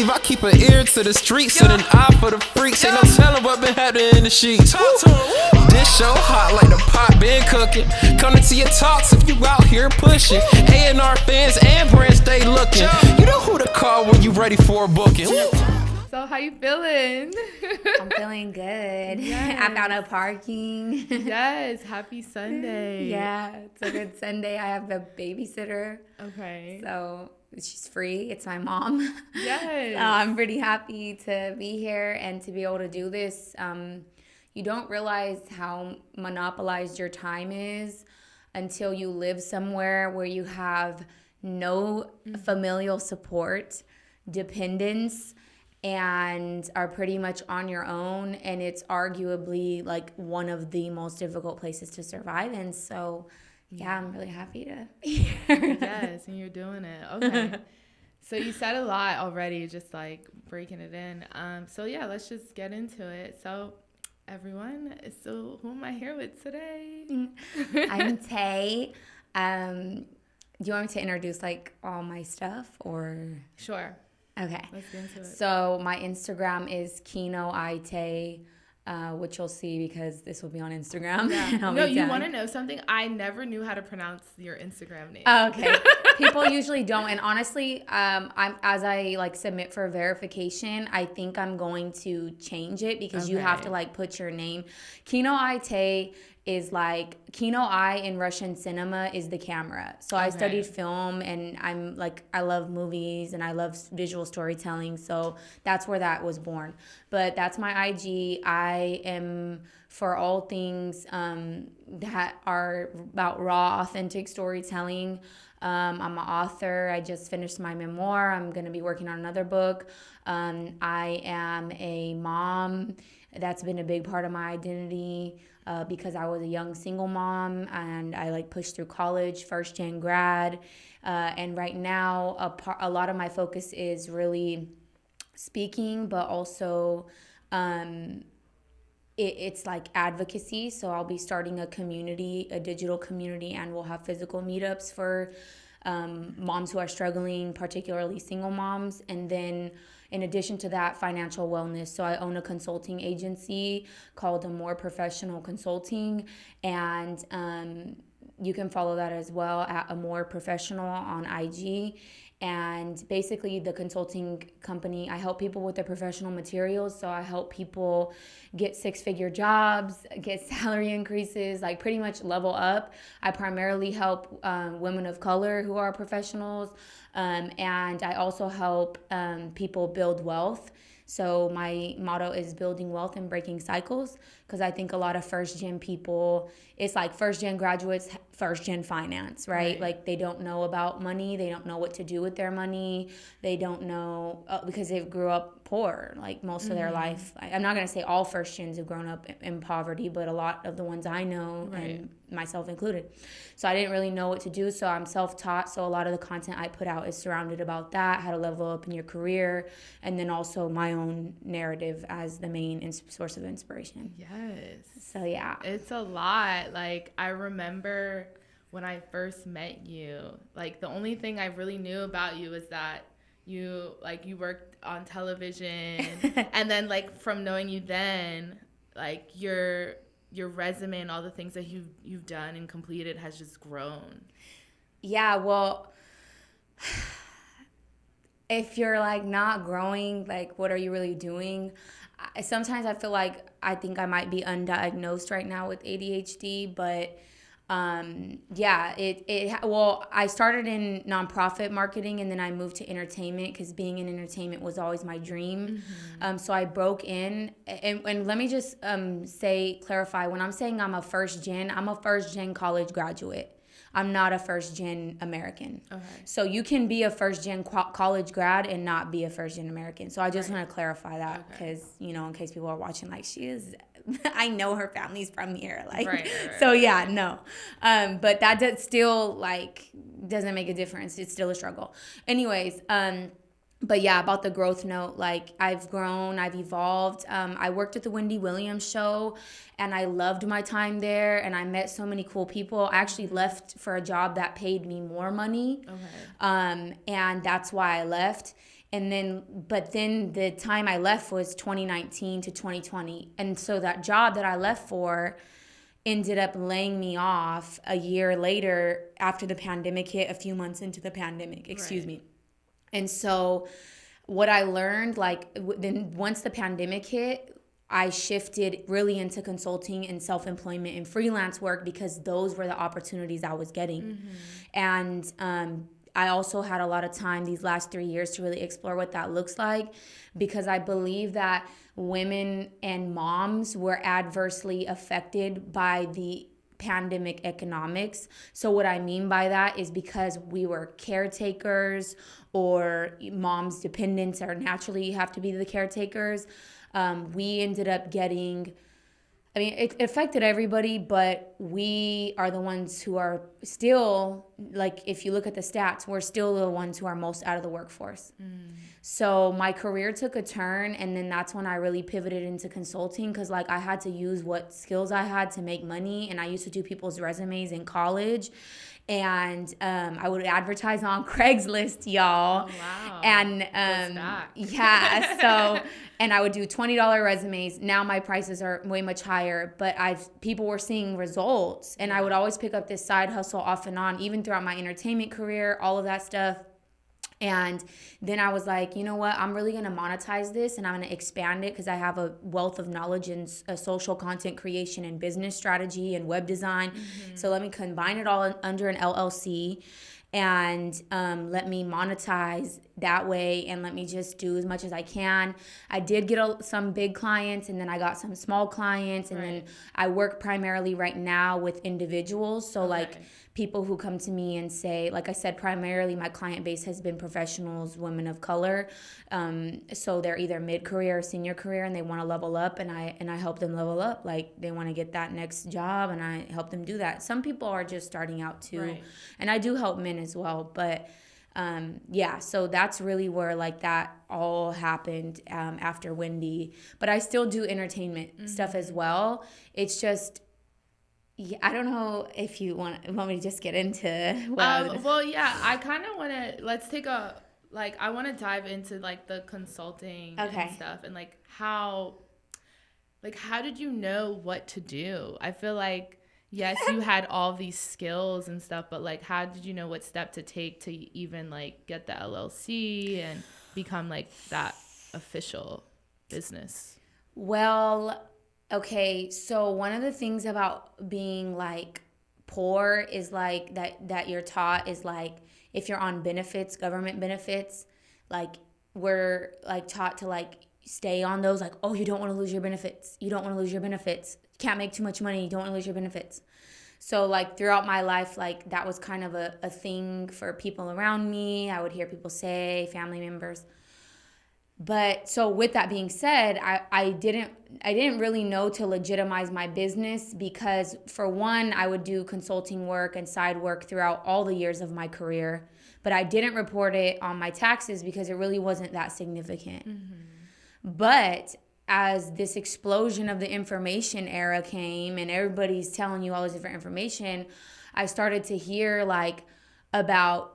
leave, I keep an ear to the streets and an eye for the freaks. Ain't no telling what been happening in the sheets. This show hot like the pot been cooking. Coming to your talks if you out here pushing. A&R fans and brands stay looking. You know who to call when you ready for a booking. So how you feeling? I'm feeling good. Yes. I'm out of parking. Yes, happy Sunday. Yeah, it's a good Sunday. I have a babysitter. Okay. So she's free. It's my mom. Yes. So I'm pretty happy to be here and to be able to do this. You don't realize how monopolized your time is until you live somewhere where you have no familial support, dependence, and are pretty much on your own. And it's arguably like one of the most difficult places to survive in. So yeah, I'm really happy to be here. Yes, and you're doing it. Okay. So you said a lot already, just like breaking it in. So yeah, let's just get into it. So everyone, so who am I here with today? I'm Taye. Do you want me to introduce like all my stuff or? Sure. Okay. Let's get into it. So my Instagram is KinoITaye, which you'll see because this will be on Instagram. Yeah. No, you want to know something? I never knew how to pronounce your Instagram name. Okay. People usually don't, and honestly, as I like submit for verification, I think I'm going to change it because you have to like put your name. KinoITaye is like Kino Eye in Russian cinema is the camera. So I studied film and I'm like, I love movies and I love visual storytelling. So that's where that was born. But that's my IG. I am for all things that are about raw, authentic storytelling. I'm an author. I just finished my memoir. I'm going to be working on another book. I am a mom. That's been a big part of my identity. Because I was a young single mom and I like pushed through college, first gen grad. And right now, a lot of my focus is really speaking, but also it's like advocacy. So I'll be starting a community, a digital community, and we'll have physical meetups for moms who are struggling, particularly single moms. And then in addition to that, financial wellness. So I own a consulting agency called More Professional Consulting, and you can follow that as well at A More Professional on IG. And basically the consulting company, I help people with their professional materials. So I help people get 6-figure jobs, get salary increases, like pretty much level up. I primarily help women of color who are professionals. And I also help people build wealth. So my motto is building wealth and breaking cycles, because I think a lot of first-gen people, it's like first-gen graduates, first-gen finance, right? Like they don't know about money. They don't know what to do with their money. They don't know because they grew up poor, like most of their life. I'm not going to say all first-gens have grown up in poverty, but a lot of the ones I know, and myself included. So I didn't really know what to do. So I'm self-taught. So a lot of the content I put out is surrounded about that, how to level up in your career, and then also my own narrative as the main source of inspiration. Yes. So yeah. It's a lot. Like I remember when I first met you, like the only thing I really knew about you is that you worked on television and then like from knowing you then, like your resume and all the things that you've done and completed has just grown. Yeah, well, if you're like not growing, like what are you really doing? Sometimes I feel like I think I might be undiagnosed right now with ADHD, but well, I started in nonprofit marketing and then I moved to entertainment because being in entertainment was always my dream. So I broke in and let me just clarify, when I'm saying I'm a first gen college graduate. I'm not a first-gen American. Okay. So you can be a first-gen college grad and not be a first-gen American. So I just want to clarify that because, in case people are watching, like, she is, I know her family's from here. Like, so yeah, no. But that does still, like, doesn't make a difference. It's still a struggle. Anyways, but yeah, about the growth note, like I've grown, I've evolved. I worked at the Wendy Williams show and I loved my time there and I met so many cool people. I actually left for a job that paid me more money. Okay. And that's why I left. But then the time I left was 2019 to 2020. And so that job that I left for ended up laying me off a year later after the pandemic hit, a few months into the pandemic, excuse me. And so what I learned, then once the pandemic hit, I shifted really into consulting and self-employment and freelance work because those were the opportunities I was getting. And I also had a lot of time these last 3 years to really explore what that looks like, because I believe that women and moms were adversely affected by the pandemic economics. So what I mean by that is because we were caretakers, or moms dependents are naturally have to be the caretakers. We ended up getting, it affected everybody, but we are the ones who are still, if you look at the stats, we're still the ones who are most out of the workforce. So my career took a turn, and then that's when I really pivoted into consulting, because I had to use what skills I had to make money, and I used to do people's resumes in college. And I would advertise on Craigslist, y'all. Oh, wow. And yeah, so and I would do $20 resumes. Now my prices are way much higher, but people were seeing results, and I would always pick up this side hustle off and on, even throughout my entertainment career, all of that stuff. And then I was like, you know what? I'm really going to monetize this, and I'm going to expand it because I have a wealth of knowledge in social content creation and business strategy and web design. So let me combine it all under an LLC, and let me monetize that way, and let me just do as much as I can. I did get some big clients, and then I got some small clients, and then I work primarily right now with individuals. So people who come to me and say, like I said, primarily my client base has been professionals, women of color. So they're either mid-career or senior career, and they want to level up, and I help them level up. They want to get that next job, and I help them do that. Some people are just starting out too, and I do help men as well. But so that's really where that all happened after Wendy. But I still do entertainment stuff as well. It's just, I don't know if you want me to just get into I kind of want to, let's take a, I want to dive into the consulting and stuff, and how did you know what to do? I feel yes, you had all these skills and stuff, but how did you know what step to take to even get the LLC and become that official business? Well, okay, so one of the things about being poor is that you're taught is if you're on benefits, government benefits, we're taught to stay on those, oh, you don't want to lose your benefits. You don't want to lose your benefits. You can't make too much money. You don't want to lose your benefits. So throughout my life, that was kind of a thing for people around me. I would hear people say, family members. But so with that being said, I didn't really know to legitimize my business, because for one, I would do consulting work and side work throughout all the years of my career, but I didn't report it on my taxes because it really wasn't that significant. But as this explosion of the information era came, and everybody's telling you all this different information, I started to hear about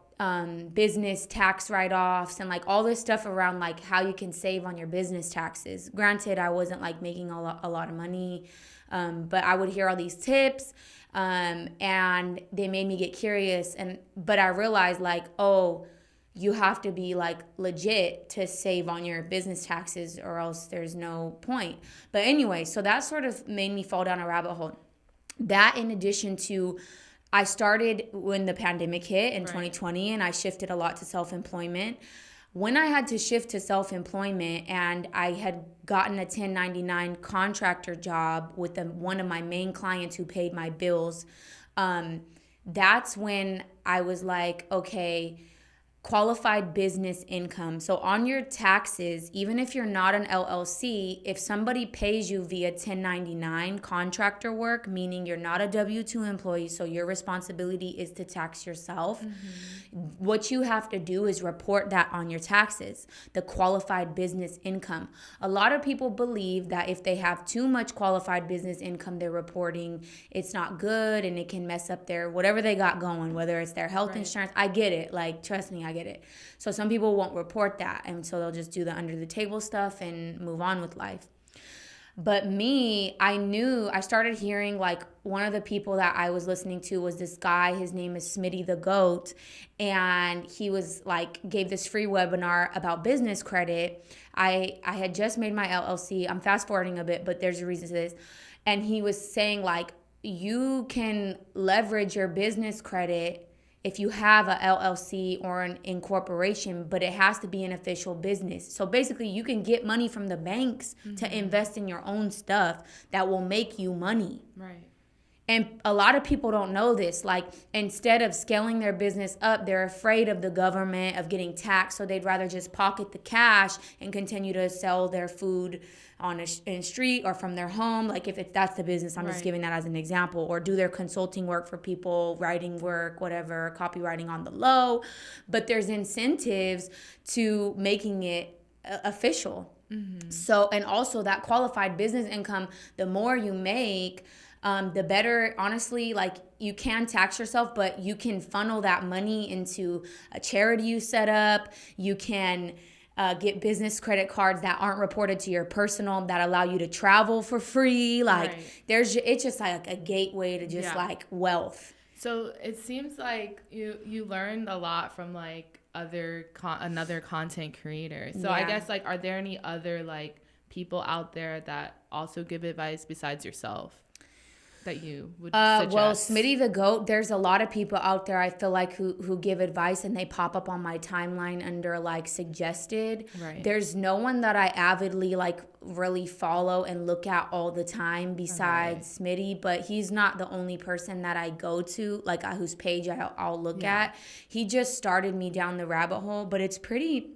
business tax write-offs and all this stuff around how you can save on your business taxes. Granted, I wasn't making a lot of money, but I would hear all these tips, and they made me get curious. But I realized you have to be legit to save on your business taxes, or else there's no point. But anyway, so that sort of made me fall down a rabbit hole. That, in addition to, I started when the pandemic hit in 2020, and I shifted a lot to self-employment. When I had to shift to self-employment, and I had gotten a 1099 contractor job with one of my main clients who paid my bills, that's when I was okay, qualified business income. So on your taxes, even if you're not an LLC, if somebody pays you via 1099 contractor work, meaning you're not a W-2 employee, so your responsibility is to tax yourself, what you have to do is report that on your taxes, the qualified business income. A lot of people believe that if they have too much qualified business income they're reporting, it's not good, and it can mess up their whatever they got going, whether it's their health insurance. I get it. Trust me, I get get it. So some people won't report that, and so they'll just do the under the table stuff and move on with life. But me, I started hearing, like, one of the people that I was listening to was this guy. His name is Smitty the Goat. And he was like, gave this free webinar about business credit. I had just made my LLC. I'm fast forwarding a bit, but there's a reason to this. And he was saying, like, you can leverage your business credit if you have a LLC or an incorporation, but it has to be an official business. So basically, you can get money from the banks to invest in your own stuff that will make you money. Right. And a lot of people don't know this. Like, instead of scaling their business up, they're afraid of the government, of getting taxed. So they'd rather just pocket the cash and continue to sell their food on in street or from their home. Like, if that's the business, I'm just giving that as an example. Or do their consulting work for people, writing work, whatever, copywriting on the low. But there's incentives to making it official. So, and also that qualified business income, the more you make, the better. Honestly, like, you can tax yourself, but you can funnel that money into a charity you set up. You can get business credit cards that aren't reported to your personal that allow you to travel for free. Like, it's just like a gateway to just like wealth. So it seems like you learned a lot from like another content creator. So I guess, like, are there any other like people out there that also give advice besides yourself that you would suggest? Well, Smitty the Goat, there's a lot of people out there, I feel like, who give advice, and they pop up on my timeline under like suggested. Right. There's no one that I avidly like really follow and look at all the time besides Smitty, but he's not the only person that I go to, like, whose page I'll look at. He just started me down the rabbit hole, but it's pretty...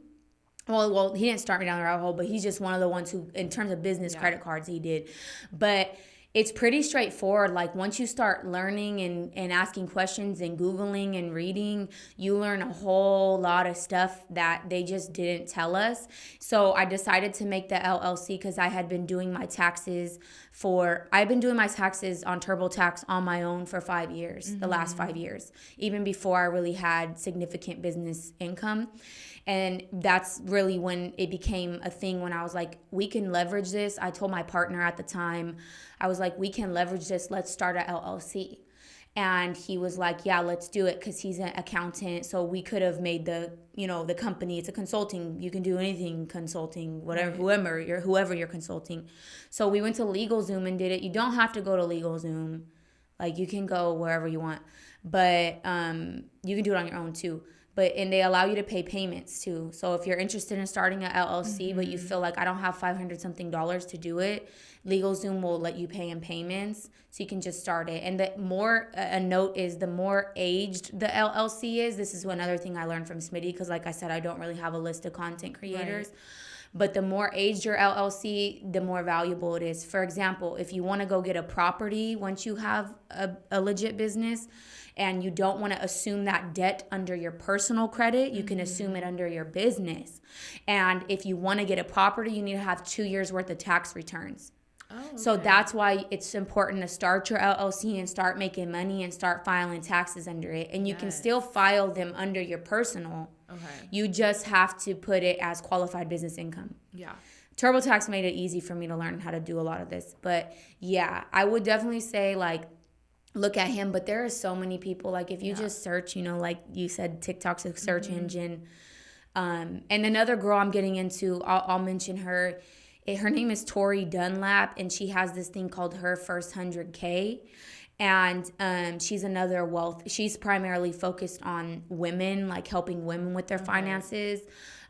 Well, he didn't start me down the rabbit hole, but he's just one of the ones who, in terms of business credit cards, he did. But it's pretty straightforward. Like, once you start learning and asking questions and Googling and reading, you learn a whole lot of stuff that they just didn't tell us. So I decided to make the LLC because I had been doing my taxes I've been doing my taxes on TurboTax on my own for 5 years, the last 5 years, even before I really had significant business income. And that's really when it became a thing, when I was like, we can leverage this. I told my partner at the time, I was like, we can leverage this. Let's start a LLC. And he was like, yeah, let's do it, because he's an accountant. So we could have made the company. It's a consulting. You can do anything consulting, whatever, whoever you're consulting. So we went to LegalZoom and did it. You don't have to go to LegalZoom. Like, you can go wherever you want. But you can do it on your own too. And they allow you to pay payments too. So if you're interested in starting an LLC, but you feel like, I don't have $500 something to do it, LegalZoom will let you pay in payments, so you can just start it. And a note is, the more aged the LLC is, this is another thing I learned from Smitty, because like I said, I don't really have a list of content creators. Right. But the more aged your LLC, the more valuable it is. For example, if you want to go get a property once you have a legit business, and you don't want to assume that debt under your personal credit, you can assume it under your business. And if you want to get a property, you need to have 2 years worth of tax returns. Oh, okay. So that's why it's important to start your LLC and start making money and start filing taxes under it. And you can still file them under your personal. Okay. You just have to put it as qualified business income. Yeah. TurboTax made it easy for me to learn how to do a lot of this. But yeah, I would definitely say, like, look at him. But there are so many people, like, if you just search, like you said, TikTok's a search engine. And another girl I'm getting into, I'll mention her. Her name is Tori Dunlap, and she has this thing called Her First 100K. And she's another she's primarily focused on women, like helping women with their finances.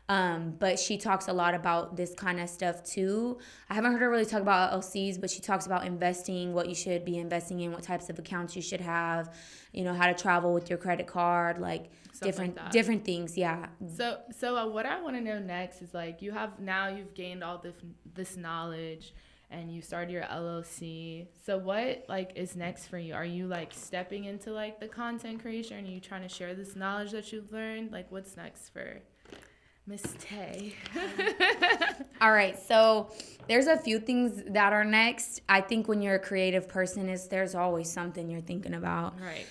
But she talks a lot about this kind of stuff too. I haven't heard her really talk about LLCs, but she talks about investing, what you should be investing in, what types of accounts you should have, how to travel with your credit card, like different things. Yeah. So what I want to know next is, like, you've gained all this knowledge and you started your LLC. So what, like, is next for you? Are you, like, stepping into, like, the content creation? Are you trying to share this knowledge that you've learned? Like, what's next for Miss Taye? All right, so there's a few things that are next. I think when you're a creative person, there's always something you're thinking about. Right.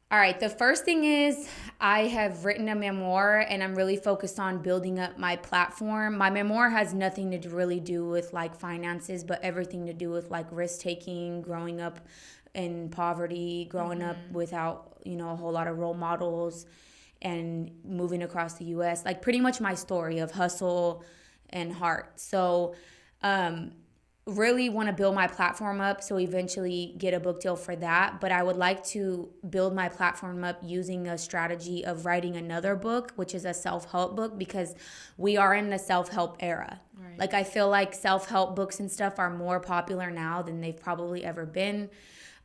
All right, the first thing is I have written a memoir and I'm really focused on building up my platform. My memoir has nothing to really do with like finances, but everything to do with like risk taking, growing up in poverty, growing up without, a whole lot of role models and moving across the US. Like pretty much my story of hustle and heart. So, really want to build my platform up so eventually get a book deal for that, but I would like to build my platform up using a strategy of writing another book, which is a self-help book, because we are in the self-help era. Right. Like I feel like self-help books and stuff are more popular now than they've probably ever been.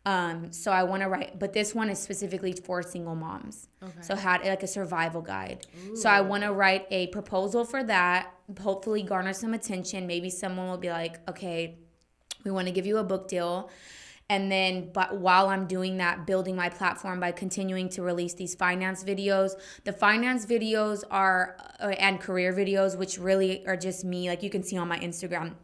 So I want to write, but this one is specifically for single moms. Okay. So had like a survival guide. Ooh. So I want to write a proposal for that, hopefully garner some attention. Maybe someone will be like, okay, we want to give you a book deal. And then, but while I'm doing that, building my platform by continuing to release these finance videos. The finance videos are, and career videos, which really are just me, like you can see on my Instagram,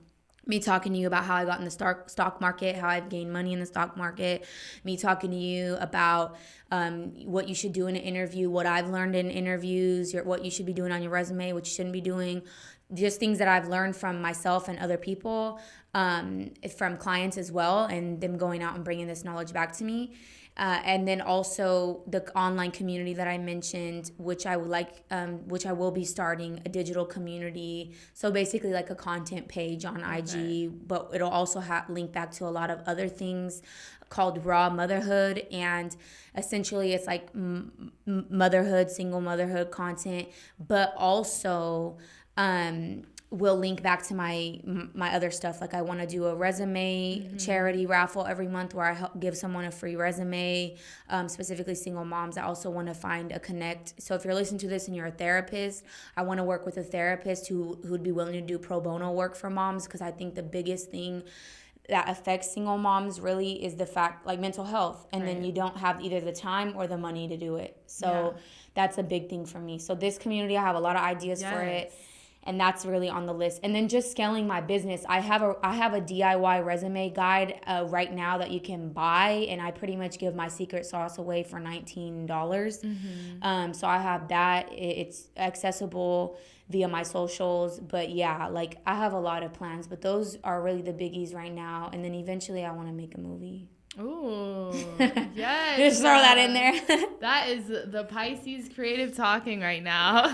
me talking to you about how I got in the stock market, how I've gained money in the stock market, me talking to you about what you should do in an interview, what I've learned in interviews, what you should be doing on your resume, what you shouldn't be doing, just things that I've learned from myself and other people, from clients as well, and them going out and bringing this knowledge back to me. And then also the online community that I mentioned, which I would like, which I will be starting a digital community. So basically like a content page on IG, but it'll also link back to a lot of other things called Raw Motherhood. And essentially it's like motherhood, single motherhood content, but also will link back to my other stuff. Like I want to do a resume charity raffle every month where I give someone a free resume, specifically single moms. I also want to find a connect. So if you're listening to this and you're a therapist, I want to work with a therapist who'd be willing to do pro bono work for moms, because I think the biggest thing that affects single moms really is the fact, like mental health, and then you don't have either the time or the money to do it. So that's a big thing for me. So this community, I have a lot of ideas for it. And that's really on the list. And then just scaling my business. I have a DIY resume guide right now that you can buy, and I pretty much give my secret sauce away for $19. So I have that. It's accessible via my socials. But yeah, like I have a lot of plans, but those are really the biggies right now. And then eventually I want to make a movie. Ooh, yes. Just throw that in there. That is the Pisces creative talking right now.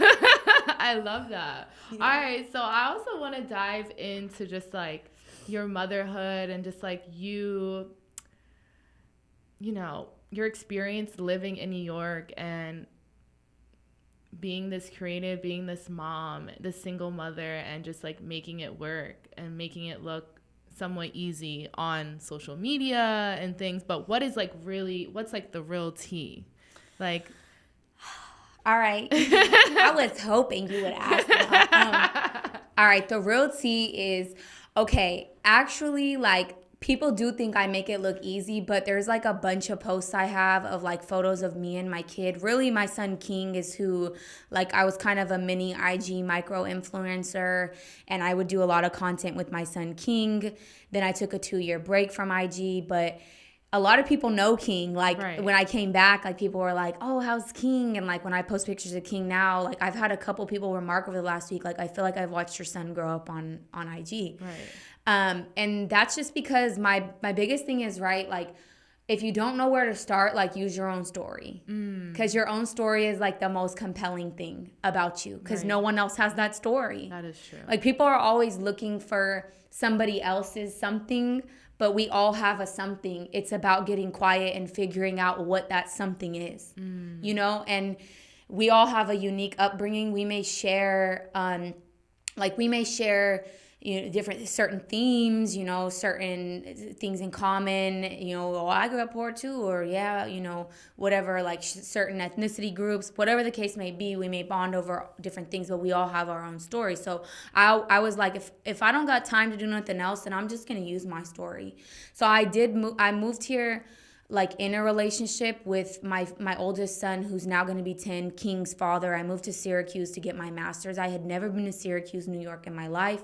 I love that. Yeah. All right, so I also want to dive into just like your motherhood and just like your experience living in New York and being this creative, being this mom, this single mother, and just like making it work and making it look somewhat easy on social media and things. But what's like the real tea? Like, all right. I was hoping you would ask that. All right. The real tea is, okay, actually, like, people do think I make it look easy, but there's like a bunch of posts I have of like photos of me and my kid. Really, my son King is who, like, I was kind of a mini IG micro influencer, and I would do a lot of content with my son King. Then I took a 2-year break from IG, but a lot of people know King. Like when I came back, like people were like, oh, how's King? And like when I post pictures of King now, like I've had a couple people remark over the last week, like I feel like I've watched your son grow up on IG. Right. And that's just because my biggest thing is, right, like if you don't know where to start, like use your own story, because your own story is like the most compelling thing about you, because no one else has that story. That is true. Like people are always looking for somebody else's something, but we all have a something. It's about getting quiet and figuring out what that something is, and we all have a unique upbringing. We may share, different certain themes, certain things in common, I grew up poor too, or whatever, like certain ethnicity groups, whatever the case may be, we may bond over different things, but we all have our own story. So I was like, if I don't got time to do nothing else, then I'm just going to use my story. So I moved here like in a relationship with my oldest son, who's now going to be 10, King's father. I moved to Syracuse to get my master's. I had never been to Syracuse, New York in my life.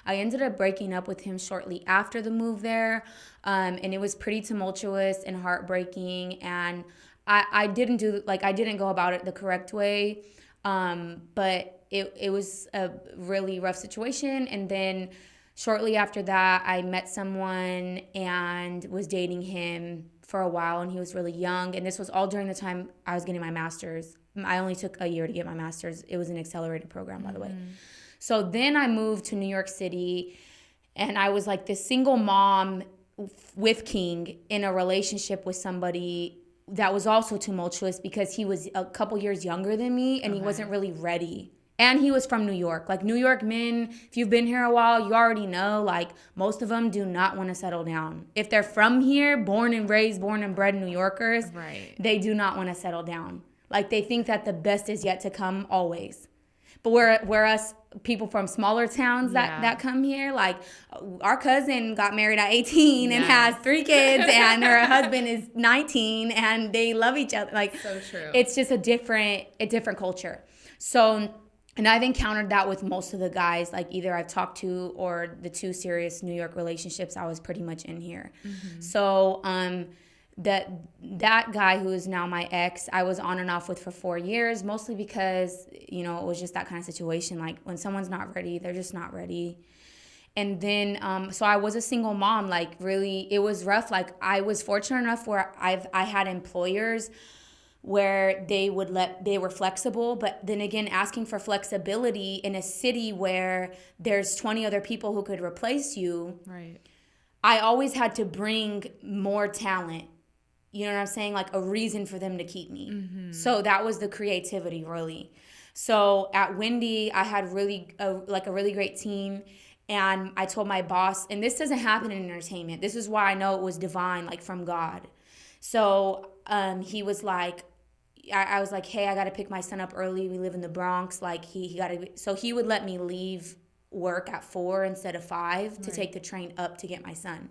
I ended up breaking up with him shortly after the move there, and it was pretty tumultuous and heartbreaking, and I didn't I didn't go about it the correct way. But it was a really rough situation. And then shortly after that, I met someone and was dating him for a while, and he was really young. And this was all during the time I was getting my master's. I only took a year to get my master's. It was an accelerated program, by the way. So then I moved to New York City, and I was like this single mom with King in a relationship with somebody that was also tumultuous because he was a couple years younger than me, and he wasn't really ready. And he was from New York. Like, New York men, if you've been here a while, you already know, like, most of them do not want to settle down. If they're from here, born and bred New Yorkers, they do not want to settle down. Like, they think that the best is yet to come always. But we're us people from smaller towns that come here, like, our cousin got married at 18 and has 3 kids, and her husband is 19, and they love each other. Like, so true. It's just a different culture. So, and I've encountered that with most of the guys, like, either I've talked to or the 2 serious New York relationships I was pretty much in here. So, that guy who is now my ex, I was on and off with for 4 years, mostly because, it was just that kind of situation. Like, when someone's not ready, they're just not ready. And then, so I was a single mom. Like, really, it was rough. Like, I was fortunate enough where I had employers where they were flexible, but then again, asking for flexibility in a city where there's 20 other people who could replace you. Right. I always had to bring more talent. You know what I'm saying? Like, a reason for them to keep me. So that was the creativity, really. So at Wendy, I had a really great team. And I told my boss, and this doesn't happen in entertainment. This is why I know it was divine, like, from God. So he was like, I was like, hey, I got to pick my son up early. We live in the Bronx. Like, so he would let me leave work at 4 instead of 5 to take the train up to get my son.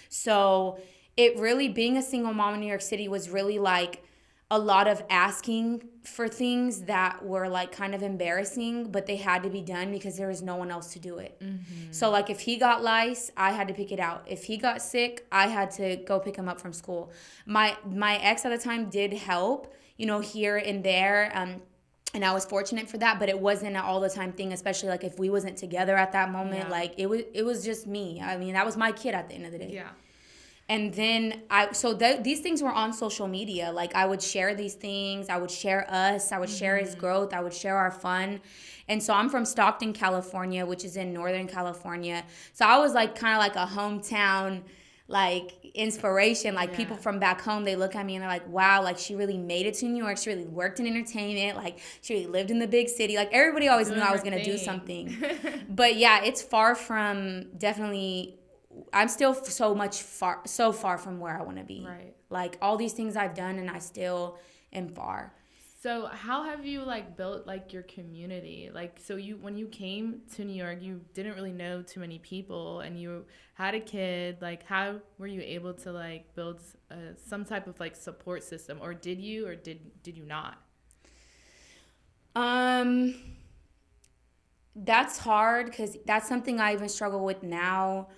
So it really, being a single mom in New York City was really like a lot of asking for things that were like kind of embarrassing, but they had to be done because there was no one else to do it. So like, if he got lice, I had to pick it out. If he got sick, I had to go pick him up from school. My ex at the time did help, here and there. And I was fortunate for that, but it wasn't an all the time thing, especially like if we wasn't together at that moment. Like, it was just me. I mean, that was my kid at the end of the day. Yeah. And then these things were on social media. Like, I would share these things. I would share us. I would share his growth. I would share our fun. And so I'm from Stockton, California, which is in Northern California. So I was like kind of like a hometown, like, inspiration. Like, people from back home, they look at me and they're like, wow, like, she really made it to New York. She really worked in entertainment. Like, she really lived in the big city. Like, everybody always knew I was going to do something. But yeah, it's far from, definitely, I'm still so far from where I want to be. Right. Like, all these things I've done, and I still am far. So how have you like built like your community? Like, so when you came to New York, you didn't really know too many people, and you had a kid. Like, how were you able to like build some type of like support system, or did you not? That's hard because that's something I even struggle with now.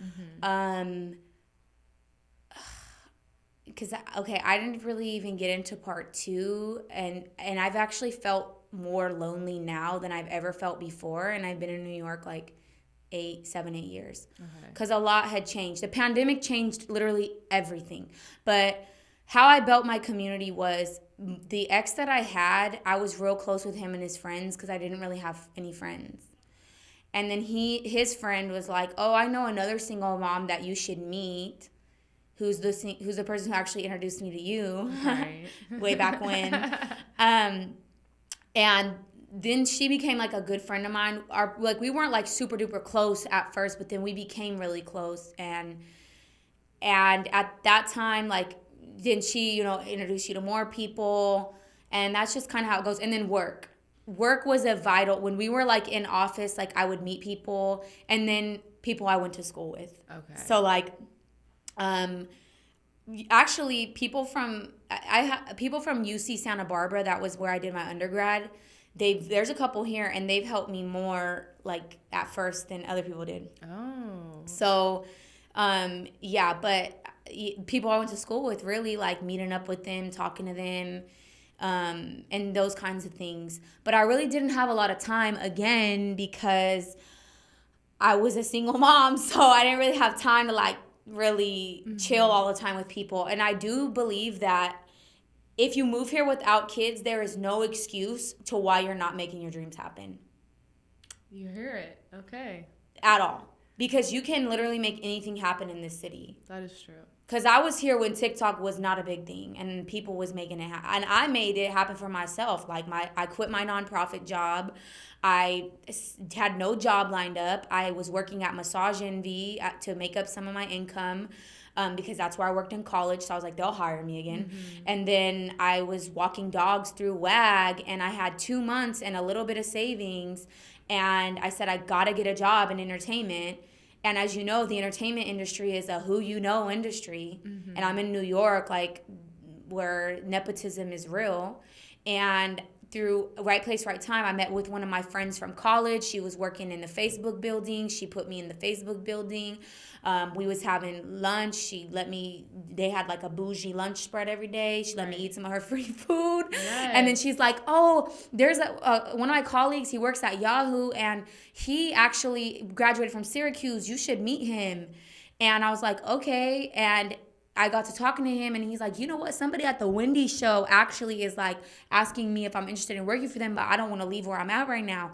Because, I didn't really even get into part 2, and I've actually felt more lonely now than I've ever felt before, and I've been in New York like 7, 8 years. Because a lot had changed. The pandemic changed literally everything. But how I built my community was the ex that I had, I was real close with him and his friends because I didn't really have any friends. And then his friend was like, oh, I know another single mom that you should meet, who's the person who actually introduced me to you, way back when. And then she became like a good friend of mine. We weren't like super duper close at first, but then we became really close. And at that time, like, then she, introduced you to more people, and that's just kind of how it goes. And then work was a vital, when we were like in office, like, I would meet people, and then people I went to school with. Okay. So like, actually people from UC Santa Barbara, that was where I did my undergrad. There's a couple here, and they've helped me more like at first than other people did. Oh. So, but people I went to school with, really, like meeting up with them, talking to them, and those kinds of things. But I really didn't have a lot of time, again, because I was a single mom, so I didn't really have time to like really chill all the time with people. And I do believe that if you move here without kids, there is no excuse to why you're not making your dreams happen. You hear it. Okay. At all. Because you can literally make anything happen in this city. That is true. Because I was here when TikTok was not a big thing and people was making it happen. And I made it happen for myself. Like I quit my nonprofit job. I had no job lined up. I was working at Massage Envy to make up some of my income. Because that's where I worked in college. So I was like, they'll hire me again. And then I was walking dogs through WAG, and I had 2 months and a little bit of savings. And I said, I got to get a job in entertainment. And as you know, the entertainment industry is a who you know industry. And I'm in New York, like, where nepotism is real. And through right place, right time, I met with one of my friends from college. She was working in the Facebook building. She put me in the Facebook building. We was having lunch. They had like a bougie lunch spread every day. She let me eat some of her free food. Yes. And then she's like, oh, there's one of my colleagues, he works at Yahoo, and he actually graduated from Syracuse. You should meet him. And I was like, okay. And I got to talking to him, and he's like, you know what? Somebody at the Wendy show actually is like asking me if I'm interested in working for them, but I don't want to leave where I'm at right now.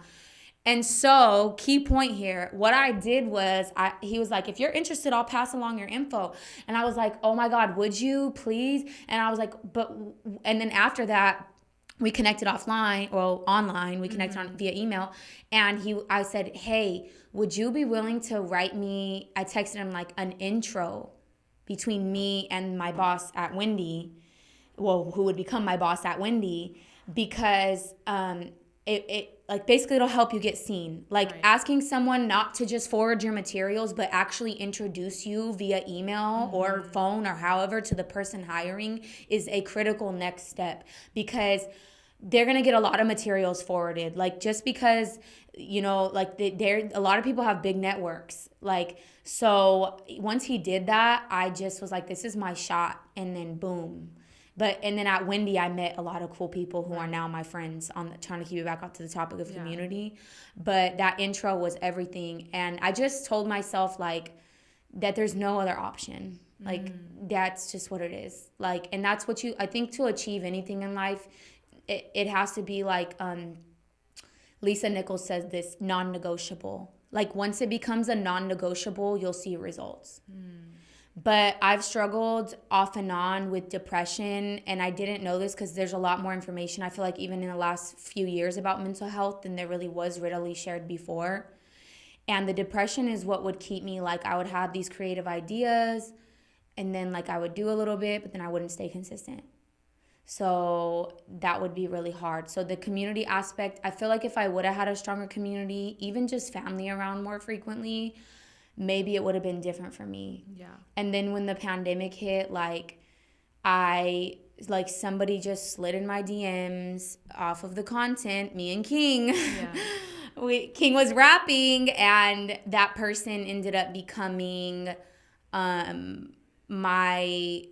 And so, key point here, what I did was, he was like, if you're interested, I'll pass along your info. And I was like, oh my God, would you please? And I was like, and then after that, we connected offline, or online, we connected via email. And I said, hey, would you be willing to write me, I texted him like an intro between me and my boss at Wendy, who would become my boss at Wendy, because it like basically it'll help you get seen. Like asking someone not to just forward your materials, but actually introduce you via email or phone or however to the person hiring is a critical next step, because they're going to get a lot of materials forwarded. Like, just because, you know, like a lot of people have big networks. Like, so once he did that, I just was like, this is my shot. And then boom. And then at Wendy, I met a lot of cool people who are now my friends, trying to keep it back up to the topic of community. But that intro was everything. And I just told myself, like, that there's no other option. Like, that's just what it is. Like, and that's what I think to achieve anything in life, it has to be like, Lisa Nichols says this, non-negotiable. Like, once it becomes a non-negotiable, you'll see results. But I've struggled off and on with depression, and I didn't know this because there's a lot more information, I feel like, even in the last few years about mental health than there really was readily shared before. And the depression is what would keep me, like, I would have these creative ideas, and then, like, I would do a little bit, but then I wouldn't stay consistent. So that would be really hard. So the community aspect, I feel like if I would have had a stronger community, even just family around more frequently, maybe it would have been different for me. Yeah. And then when the pandemic hit, like, somebody just slid in my DMs off of the content, me and King. Yeah. King was rapping, and that person ended up becoming my,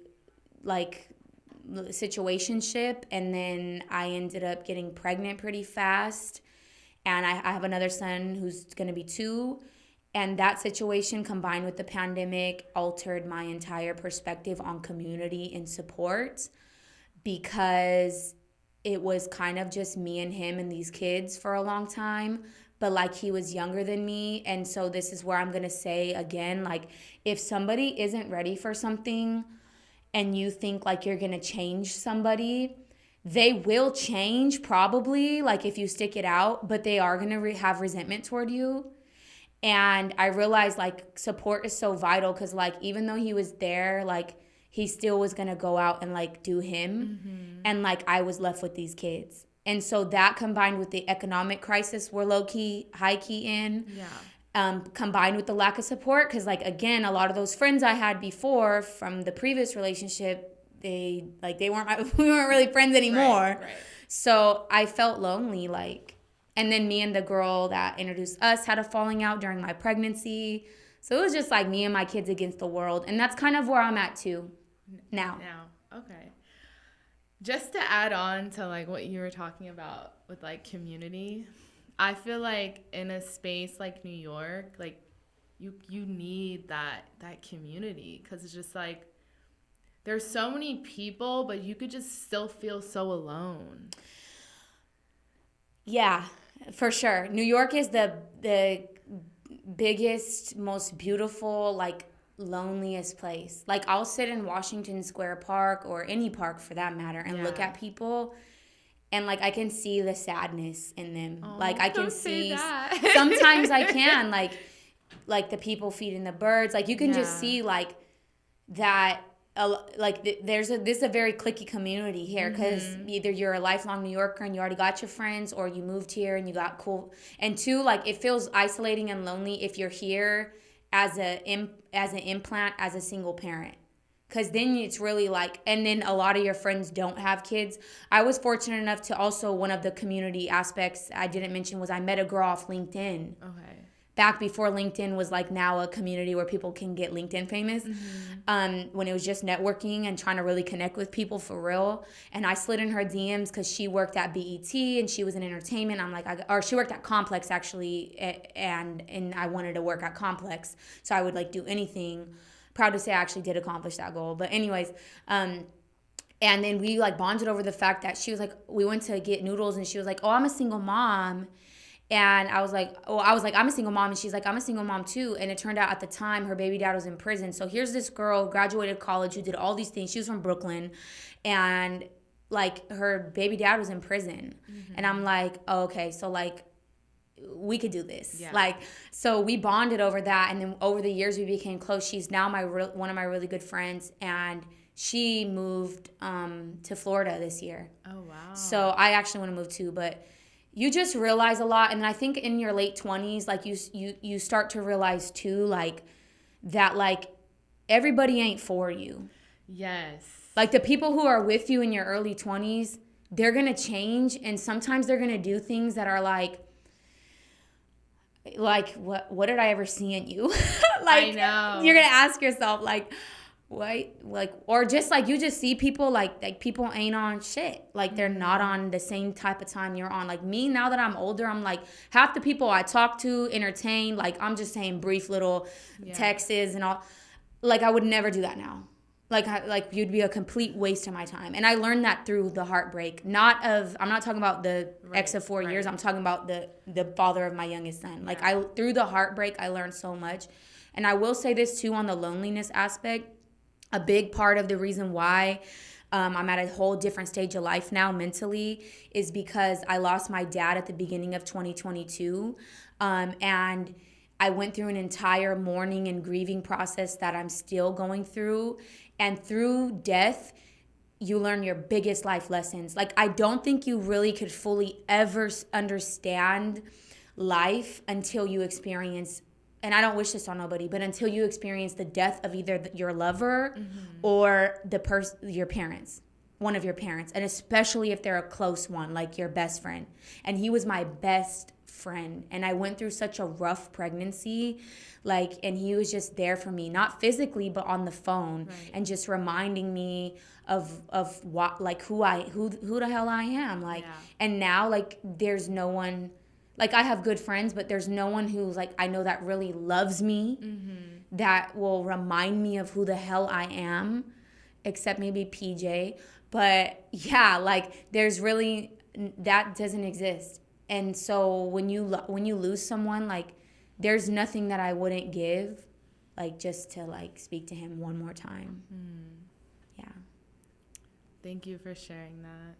like, situationship. And then I ended up getting pregnant pretty fast. And I have another son who's going to be 2. And that situation combined with the pandemic altered my entire perspective on community and support, because it was kind of just me and him and these kids for a long time. But, like, he was younger than me. And so this is where I'm going to say again, like, if somebody isn't ready for something and you think like you're going to change somebody, they will change probably, like, if you stick it out, but they are going to have resentment toward you. And I realized, like, support is so vital, because, like, even though he was there, like, he still was going to go out and, like, do him. And, like, I was left with these kids. And so that combined with the economic crisis we're low-key, high-key in, combined with the lack of support, because, like, again, a lot of those friends I had before from the previous relationship, we weren't really friends anymore. Right. So I felt lonely, like. And then me and the girl that introduced us had a falling out during my pregnancy. So it was just like me and my kids against the world. And that's kind of where I'm at too now. Okay. Just to add on to like what you were talking about with like community, I feel like in a space like New York, like you need that community, because it's just like there's so many people, but you could just still feel so alone. Yeah, for sure. New York is the biggest, most beautiful, like loneliest place. Like I'll sit in Washington Square Park or any park for that matter and look at people, and like I can see the sadness in them. Oh, like I can don't say see that. sometimes I can like the people feeding the birds. Like you can just see like that. This is a very cliquey community here, because either you're a lifelong New Yorker and you already got your friends, or you moved here and you got cool. And two, like it feels isolating and lonely if you're here as an implant as a single parent, because then it's really like, and then a lot of your friends don't have kids. I was fortunate enough to also, one of the community aspects I didn't mention was I met a girl off LinkedIn. Okay. Back before LinkedIn was like now a community where people can get LinkedIn famous, when it was just networking and trying to really connect with people for real. And I slid in her DMs because she worked at BET and she was in entertainment. I'm like, or she worked at Complex actually, and I wanted to work at Complex, so I would like do anything. Proud to say I actually did accomplish that goal. But anyways, and then we like bonded over the fact that she was like, we went to get noodles and she was like, oh, I'm a single mom. And I was like, I'm a single mom. And she's like, I'm a single mom too. And it turned out at the time her baby dad was in prison. So here's this girl, graduated college, who did all these things. She was from Brooklyn. And like her baby dad was in prison. And I'm like, oh, okay, so like we could do this. Yeah. Like, so we bonded over that. And then over the years we became close. She's now one of my really good friends. And she moved to Florida this year. Oh, wow. So I actually want to move too, but you just realize a lot. And I think in your late 20s, like you start to realize too, like that, like everybody ain't for you. Yes. Like the people who are with you in your early 20s, they're going to change. And sometimes they're going to do things that are like what did I ever see in you? Like, I know. You're going to ask yourself like, what, like, or just like you just see people like people ain't on shit, like they're not on the same type of time you're on. Like me, now that I'm older, I'm like, half the people I talk to, entertain, like I'm just saying brief little texts and all, like I would never do that now. Like you'd be a complete waste of my time. And I learned that through the heartbreak. I'm not talking about the ex of 4 years. I'm talking about the father of my youngest son. Like through the heartbreak, I learned so much. And I will say this too, on the loneliness aspect. A big part of the reason why I'm at a whole different stage of life now mentally is because I lost my dad at the beginning of 2022. And I went through an entire mourning and grieving process that I'm still going through. And through death, you learn your biggest life lessons. Like, I don't think you really could fully ever understand life until you experience, and I don't wish this on nobody, but until you experience the death of either your lover or your parents, one of your parents, and especially if they're a close one, like your best friend. And he was my best friend, and I went through such a rough pregnancy, like, and he was just there for me, not physically, but on the phone, and just reminding me of what, like, who the hell I am, like, and now, like, there's no one. Like, I have good friends, but there's no one who's, like, I know that really loves me, that will remind me of who the hell I am, except maybe PJ. But, yeah, like, there's really, that doesn't exist. And so when you lose someone, like, there's nothing that I wouldn't give, like, just to, like, speak to him one more time. Yeah. Thank you for sharing that.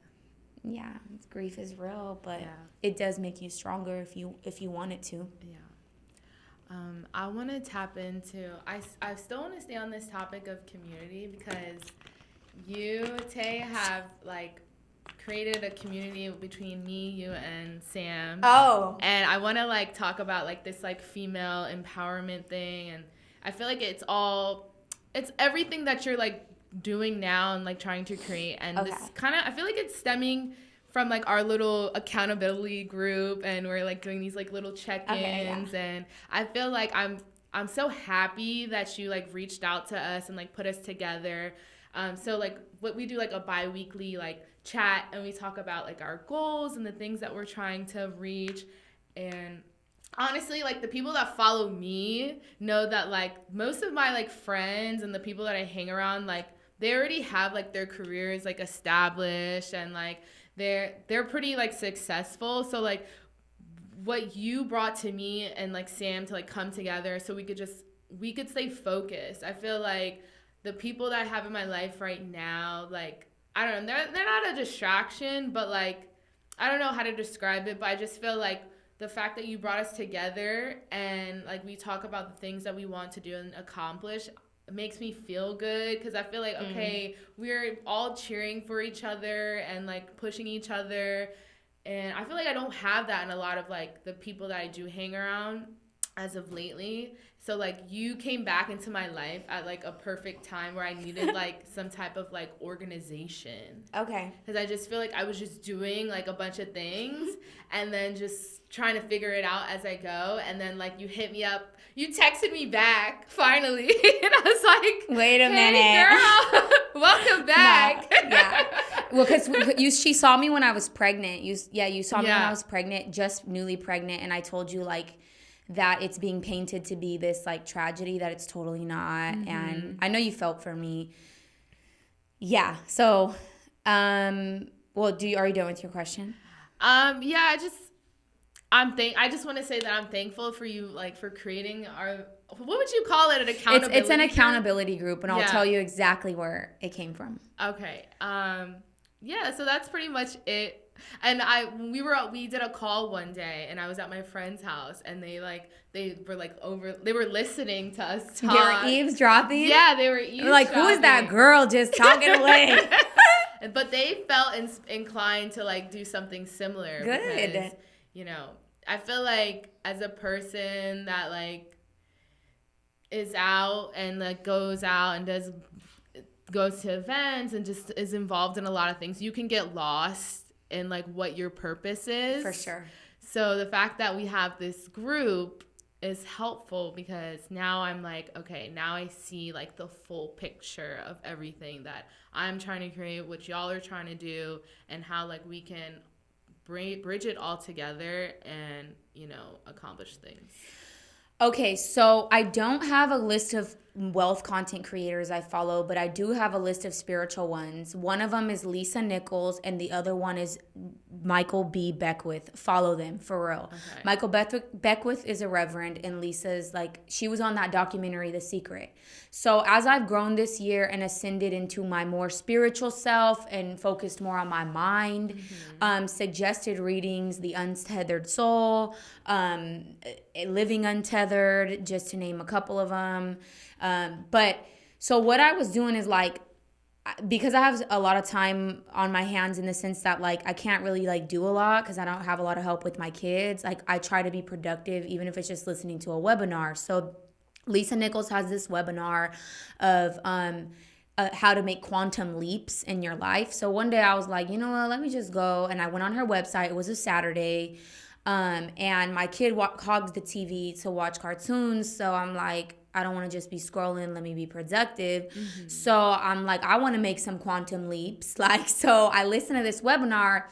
Yeah, grief is real, but it does make you stronger if you want it to. Yeah. I want to tap into, I still want to stay on this topic of community, because you, Taye, have, like, created a community between me, you, and Sam. Oh. And I want to, like, talk about, like, this, like, female empowerment thing. And I feel like it's everything that you're, like, doing now and, like, trying to create. And this kind of, I feel like it's stemming from, like, our little accountability group, and we're, like, doing these, like, little check-ins. And I feel like I'm so happy that you like reached out to us and like put us together. So like what we do, like a bi-weekly like chat, and we talk about like our goals and the things that we're trying to reach. And honestly, like the people that follow me know that like most of my like friends and the people that I hang around, like they already have like their careers like established, and like they're pretty like successful. So like what you brought to me and like Sam to like come together so we could stay focused. I feel like the people that I have in my life right now, like I don't know, they're not a distraction, but like I don't know how to describe it, but I just feel like the fact that you brought us together and like we talk about the things that we want to do and accomplish makes me feel good, because I feel like okay, we're all cheering for each other and like pushing each other. And I feel like I don't have that in a lot of like the people that I do hang around as of lately. So like you came back into my life at like a perfect time where I needed like some type of like organization. Okay. Because I just feel like I was just doing like a bunch of things and then just trying to figure it out as I go. And then like you hit me up, you texted me back finally, and I was like, wait a hey, minute, girl, welcome back. No, yeah. Well, because she saw me when I was pregnant. You saw me when I was pregnant, just newly pregnant, and I told you like that it's being painted to be this like tragedy that it's totally not. And I know you felt for me. Yeah. So, well, are you done with your question? Yeah, I just want to say that I'm thankful for you, like for creating what would you call it? An accountability It's an accountability group, and I'll tell you exactly where it came from. Okay. Yeah, so that's pretty much it. And we did a call one day, and I was at my friend's house, and they were listening to us talk. They were eavesdropping? Yeah, they were eavesdropping. Like, who is that girl just talking away? But they felt inclined to like do something similar. Good. Because, you know, I feel like as a person that like is out and like goes out and goes to events and just is involved in a lot of things, you can get lost in like what your purpose is. For sure. So the fact that we have this group is helpful, because now I'm like, okay, now I see like the full picture of everything that I'm trying to create, what y'all are trying to do, and how like we can bridge it all together and, you know, accomplish things. Okay, so I don't have a list of wealth content creators I follow, but I do have a list of spiritual ones. One of them is Lisa Nichols, and the other one is Michael B. Beckwith. Follow them, for real. Okay. Michael Beckwith is a reverend, and Lisa's like, she was on that documentary, The Secret. So as I've grown this year and ascended into my more spiritual self and focused more on my mind, suggested readings, The Untethered Soul, Living Untethered, just to name a couple of them. But so what I was doing is like, because I have a lot of time on my hands in the sense that like I can't really like do a lot because I don't have a lot of help with my kids. Like I try to be productive, even if it's just listening to a webinar. So Lisa Nichols has this webinar of how to make quantum leaps in your life. So one day I was like, you know what, let me just go. And I went on her website. It was a Saturday. And my kid hogs the TV to watch cartoons. So I'm like, I don't want to just be scrolling. Let me be productive. Mm-hmm. So I'm like, I want to make some quantum leaps. Like, so I listened to this webinar,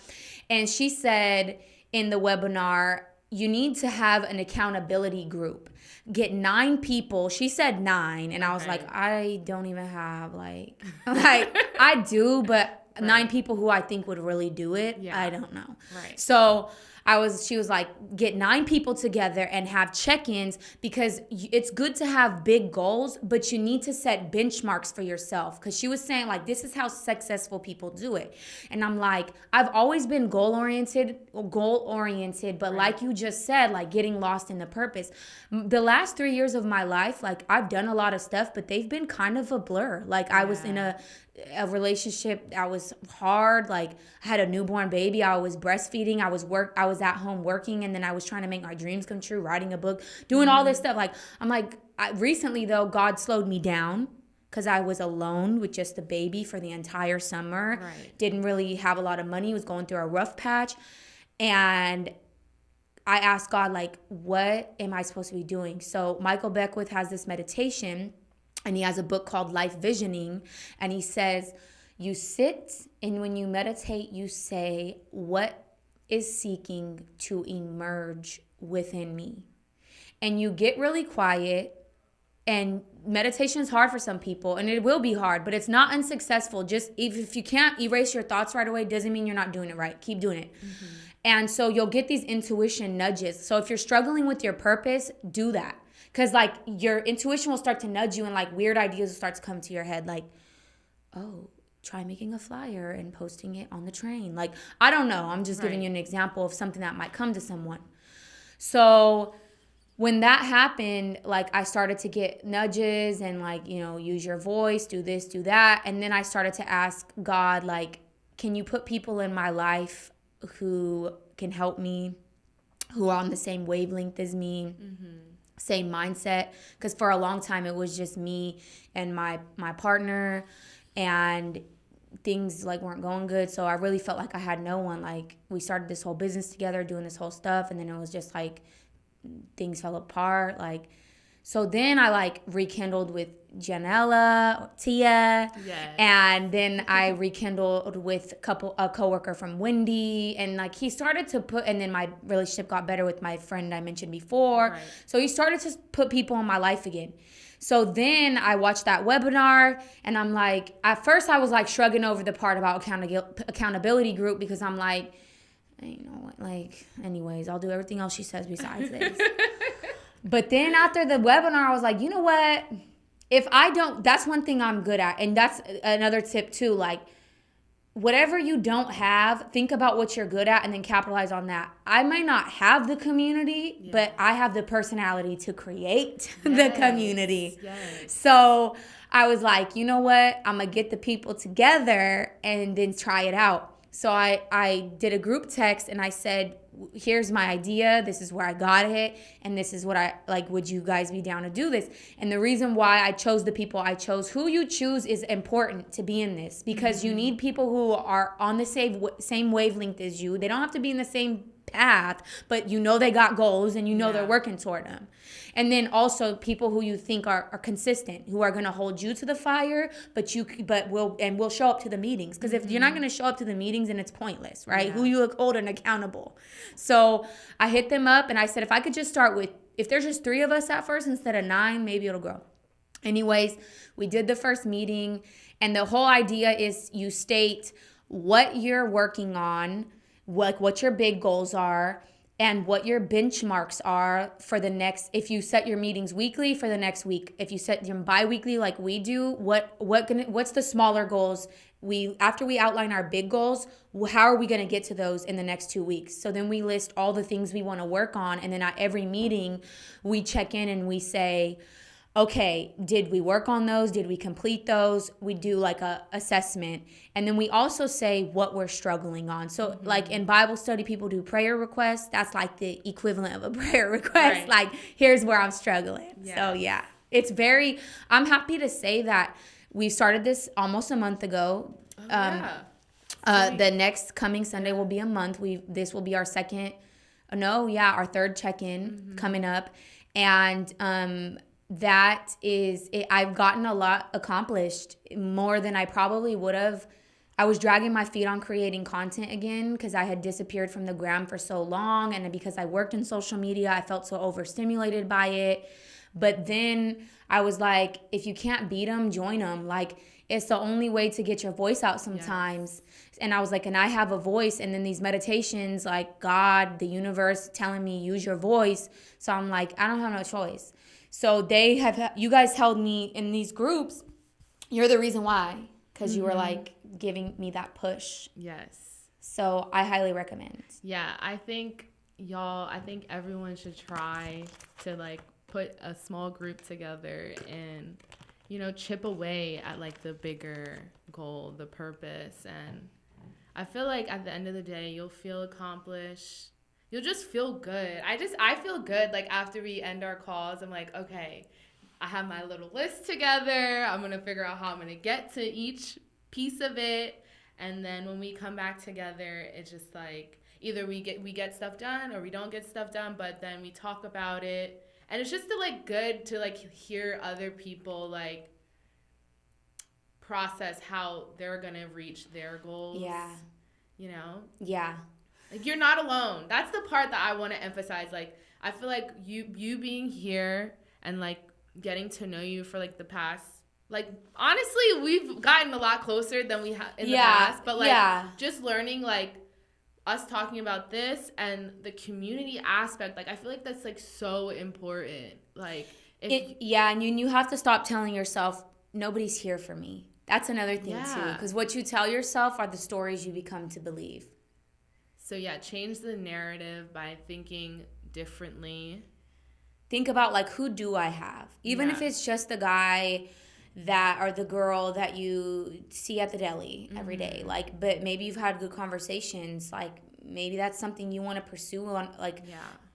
and she said in the webinar, you need to have an accountability group. Get 9 people. She said 9. And I was like, I don't even have like I do, but 9 people who I think would really do it. Yeah. I don't know. Right. So she was like, get 9 people together and have check-ins, because it's good to have big goals, but you need to set benchmarks for yourself. Because she was saying like, this is how successful people do it. And I'm like, I've always been goal-oriented, but like you just said, like getting lost in the purpose. The last 3 years of my life, like I've done a lot of stuff, but they've been kind of a blur. Like I was in a relationship that was hard. Like I had a newborn baby. I was breastfeeding. I was at home working, and then I was trying to make my dreams come true, writing a book, doing all this stuff. Like I'm like, recently though, God slowed me down because I was alone with just the baby for the entire summer. Right. Didn't really have a lot of money. Was going through a rough patch, and I asked God, like, what am I supposed to be doing? So Michael Beckwith has this meditation, and he has a book called Life Visioning, and he says, you sit, and when you meditate, you say, what is seeking to emerge within me? And you get really quiet, and meditation is hard for some people, and it will be hard, but it's not unsuccessful. Just if you can't erase your thoughts right away, doesn't mean you're not doing it right. Keep doing it. Mm-hmm. And so you'll get these intuition nudges. So if you're struggling with your purpose, do that. Because like your intuition will start to nudge you, and like weird ideas will start to come to your head. Like, oh, try making a flyer and posting it on the train. Like, I don't know. I'm just giving you an example of something that might come to someone. So when that happened, like I started to get nudges and like, you know, use your voice, do this, do that. And then I started to ask God, like, can you put people in my life who can help me, who are on the same wavelength as me, same mindset? Because for a long time, it was just me and my partner, and things like weren't going good. So I really felt like I had no one. Like we started this whole business together, doing this whole stuff, and then it was just like things fell apart. Like, so then I like rekindled with Janella, Taye, and then I rekindled with a coworker from Wendy, and like he started to put, and then my relationship got better with my friend I mentioned before. So he started to put people in my life again. So then I watched that webinar, and I'm like, at first I was like shrugging over the part about accountability group, because I'm like, you know what, like, anyways, I'll do everything else she says besides this. But then after the webinar, I was like, you know what? If I don't, that's one thing I'm good at. And that's another tip too. Like, whatever you don't have, think about what you're good at and then capitalize on that. I may not have the community, but I have the personality to create the community. So I was like, you know what? I'm going to get the people together and then try it out. So I did a group text, and I said, here's my idea, this is where I got it, and this is what I like, would you guys be down to do this? And the reason why I chose the people I chose, who you choose is important to be in this, because you need people who are on the same wavelength as you. They don't have to be in the same path, but you know they got goals, and you know they're working toward them. And then also people who you think are consistent, who are going to hold you to the fire, but will show up to the meetings. Because if you're not going to show up to the meetings, then it's pointless, right? Who you hold and accountable. So I hit them up, and I said, if I could just start with, if there's just 3 of us at first instead of 9, maybe it'll grow. Anyways, we did the first meeting, and the whole idea is you state what you're working on, what your big goals are, and what your benchmarks are for the next, if you set your meetings weekly, for the next week. If you set them bi-weekly like we do, what's the smaller goals? After we outline our big goals, how are we going to get to those in the next 2 weeks? So then we list all the things we want to work on, and then at every meeting, we check in and we say, okay, did we work on those? Did we complete those? We do like a assessment. And then we also say what we're struggling on. So like in Bible study, people do prayer requests. That's like the equivalent of a prayer request. Like, here's where I'm struggling. So yeah, I'm happy to say that we started this almost a month ago. The next coming Sunday will be a month. This will be our our third check-in coming up. And, that is it. I've gotten a lot accomplished, more than I probably would have. I was dragging my feet on creating content again because I had disappeared from the gram for so long, and because I worked in social media, I felt so overstimulated by it. But then I was like, if you can't beat them, join them. Like, it's the only way to get your voice out sometimes. And I was like, and I have a voice, and then these meditations, like God, the universe telling me use your voice. So I'm like, I don't have no choice. So you guys held me in these groups. You're the reason why, because you were like giving me that push. Yes. So I highly recommend. Yeah, I think everyone should try to like put a small group together and, you know, chip away at like the bigger goal, the purpose. And I feel like at the end of the day, you'll feel accomplished. You'll just feel good. I feel good. Like after we end our calls, I'm like, okay, I have my little list together. I'm going to figure out how I'm going to get to each piece of it. And then when we come back together, it's just like, either we get stuff done or we don't get stuff done, but then we talk about it. And it's just like good to like hear other people like process how they're gonna reach their goals. Yeah. You know? Yeah. Like, you're not alone. That's the part that I want to emphasize. Like, I feel like you being here and like getting to know you for like the past, like, honestly, we've gotten a lot closer than we have in the past. But like, just learning like us talking about this and the community aspect, like, I feel like that's like so important. Like, and you have to stop telling yourself nobody's here for me. That's another thing too, because what you tell yourself are the stories you become to believe. So yeah, change the narrative by thinking differently. Think about like, who do I have? Even if it's just the guy that or the girl that you see at the deli every day. Like, but maybe you've had good conversations. Like, maybe that's something you want to pursue.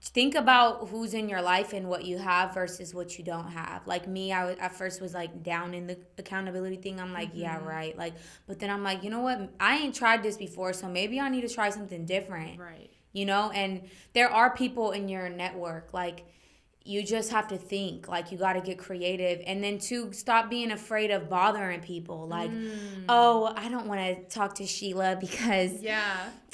Think about who's in your life and what you have versus what you don't have. Like me, I at first was like down in the accountability thing. I'm like, yeah, right. Like, but then I'm like, you know what? I ain't tried this before, so maybe I need to try something different. Right. You know, and there are people in your network. Like, you just have to think. Like, you got to get creative. And then to stop being afraid of bothering people. Like, oh, I don't want to talk to Sheila because,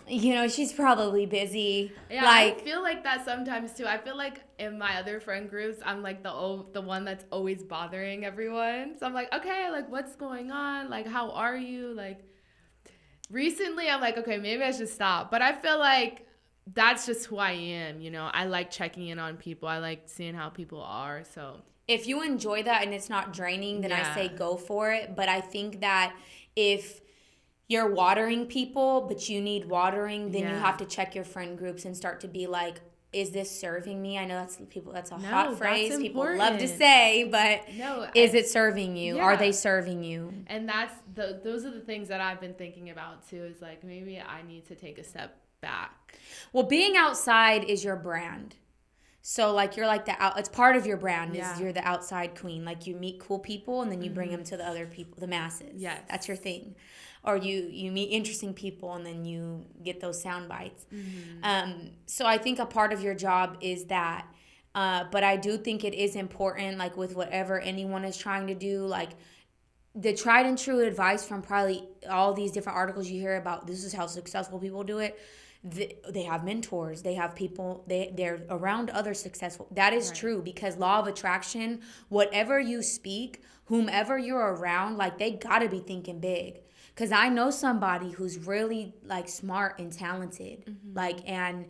you know, she's probably busy. Yeah, like, I feel like that sometimes too. I feel like in my other friend groups, I'm like the one that's always bothering everyone. So I'm like, okay, like, what's going on? Like, how are you? Like, recently I'm like, okay, maybe I should stop. But I feel like that's just who I am, you know. I like checking in on people. I like seeing how people are. So if you enjoy that and it's not draining, then I say go for it. But I think that if you're watering people, but you need watering, then you have to check your friend groups and start to be like, is this serving me? I know that's a hot phrase people love to say, but is it serving you? Are they serving you? And those are the things that I've been thinking about too, is like, maybe I need to take a step back. Well, being outside is your brand. So like, you're like it's part of your brand is you're the outside queen. Like, you meet cool people and then you bring them to the other people, the masses. Yes. That's your thing. Or you meet interesting people and then you get those sound bites. So I think a part of your job is that. But I do think it is important, like with whatever anyone is trying to do, like the tried and true advice from probably all these different articles you hear about, this is how successful people do it. They have mentors. They have people. They're around other successful. That is true, because law of attraction, whatever you speak, whomever you're around, like, they got to be thinking big. Because I know somebody who's really like smart and talented, like, and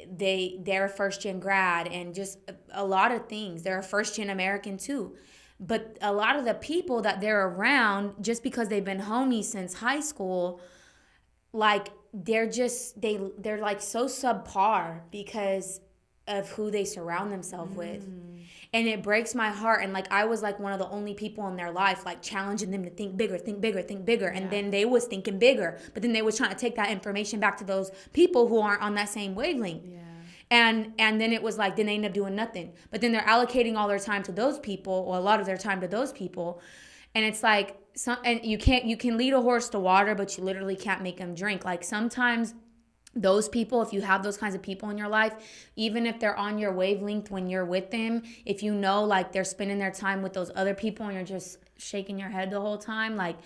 they're a first-gen grad and just a lot of things. They're a first-gen American too. But a lot of the people that they're around, just because they've been homies since high school, like, they're like so subpar because of who they surround themselves with. And it breaks my heart. And like, I was like one of the only people in their life, like challenging them to think bigger, think bigger, think bigger. And then they was thinking bigger, but then they was trying to take that information back to those people who aren't on that same wavelength. And then it was like, then they end up doing nothing. But then they're allocating all their time to those people, or a lot of their time to those people. And it's like, and you can lead a horse to water, but you literally can't make them drink. Like, sometimes those people, if you have those kinds of people in your life, even if they're on your wavelength when you're with them, if you know, like, they're spending their time with those other people and you're just shaking your head the whole time, like,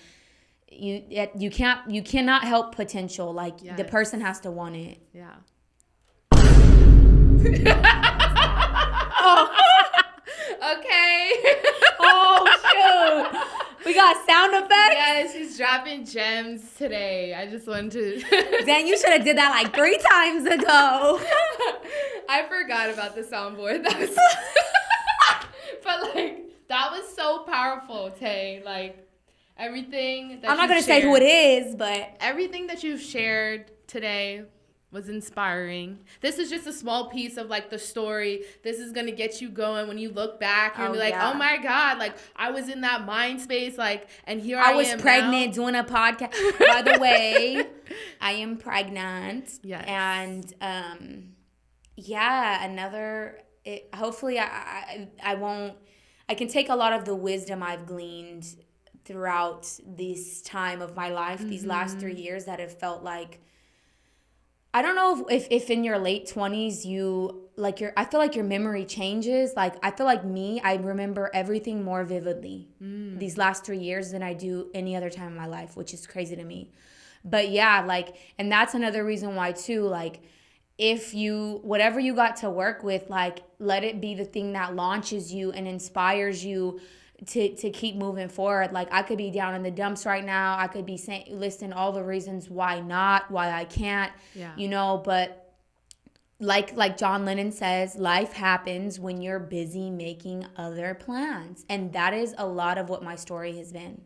you cannot help potential. Like, the person has to want it. Yeah. Okay. Oh, shoot. We got sound effects? Yes, he's dropping gems today. I just wanted to... Then you should have did that like 3 times ago. I forgot about the soundboard. That was... But, like, that was so powerful, Taye. Like, everything that I'm not going to say who it is, but... Everything that you've shared today was inspiring. This is just a small piece of like the story. This is gonna get you going when you look back. You're gonna be like, oh my God, like, I was in that mind space, like, and here I am. I was pregnant doing a podcast. By the way, I am pregnant. Yes. And hopefully I can take a lot of the wisdom I've gleaned throughout this time of my life, these last 3 years that have felt like I don't know if in your late 20s I feel like your memory changes. Like, I feel like I remember everything more vividly these last 3 years than I do any other time in my life, which is crazy to me. But yeah, like, and that's another reason why too, like, whatever you got to work with, like, let it be the thing that launches you and inspires you to keep moving forward. Like, I could be down in the dumps right now. I could be listing all the reasons why not, why I can't, but like John Lennon says, life happens when you're busy making other plans. And that is a lot of what my story has been.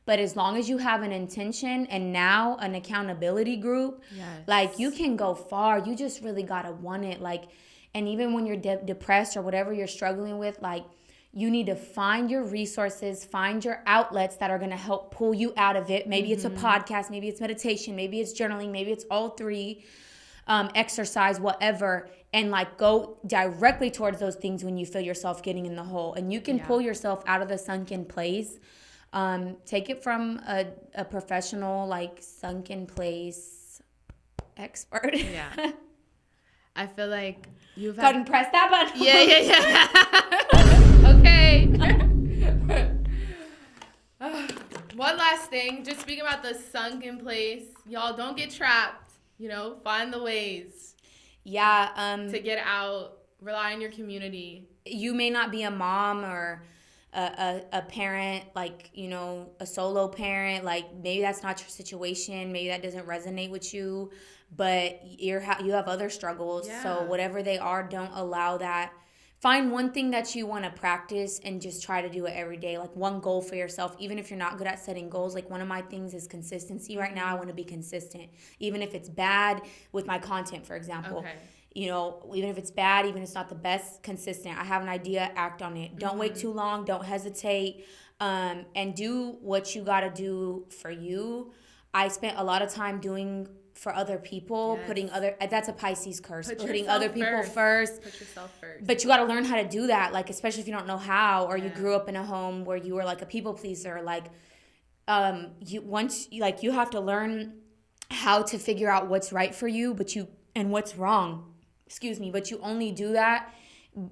But as long as you have an intention and now an accountability group, like, you can go far. You just really got to want it. Like, and even when you're depressed or whatever you're struggling with, like, you need to find your resources, find your outlets that are going to help pull you out of it. Maybe it's a podcast, maybe it's meditation, maybe it's journaling, maybe it's all three, exercise, whatever. And, like, go directly towards those things when you feel yourself getting in the hole. And you can pull yourself out of the sunken place. Take it from a professional, like, sunken place expert. Yeah. I feel like you've Go ahead and press that button. Yeah. Okay. One last thing, just speaking about the sunken place, y'all don't get trapped, find the ways. Yeah. To get out, rely on your community. You may not be a mom or a parent, like, a solo parent, like, maybe that's not your situation, maybe that doesn't resonate with you, but you have other struggles. So whatever they are, don't allow that. Find one thing that you want to practice and just try to do it every day. Like, one goal for yourself, even if you're not good at setting goals. Like, one of my things is consistency right now. I want to be consistent, even if it's bad with my content, for example. Okay. Even if it's bad, even if it's not the best, consistent. I have an idea, act on it. Don't wait too long. Don't hesitate. And do what you got to do for you. I spent a lot of time doing for other people, that's a Pisces curse, putting other people first. Put yourself first. But you got to learn how to do that, like, especially if you don't know how, or you grew up in a home where you were, like, a people pleaser. Like, you have to learn how to figure out what's right for you, and what's wrong. But you only do that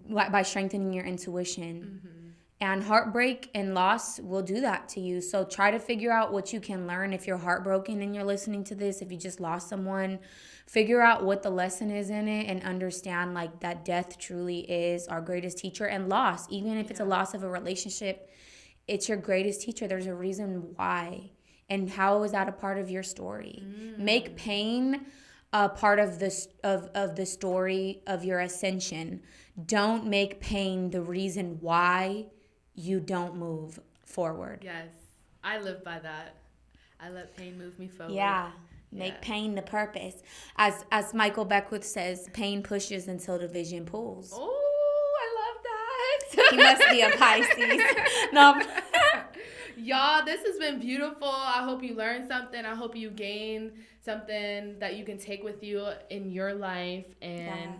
by strengthening your intuition. And heartbreak and loss will do that to you. So try to figure out what you can learn. If you're heartbroken and you're listening to this, if you just lost someone, figure out what the lesson is in it and understand, like, that death truly is our greatest teacher. And loss, even if it's a loss of a relationship, it's your greatest teacher. There's a reason why. And how is that a part of your story? Make pain a part of the story of your ascension. Don't make pain the reason why you don't move forward. Yes, I live by that. I let pain move me forward. Yeah, make pain the purpose. As Michael Beckwith says, pain pushes until the vision pulls. Oh, I love that. He must be a Pisces. No. Y'all, this has been beautiful. I hope you learned something. I hope you gained something that you can take with you in your life and,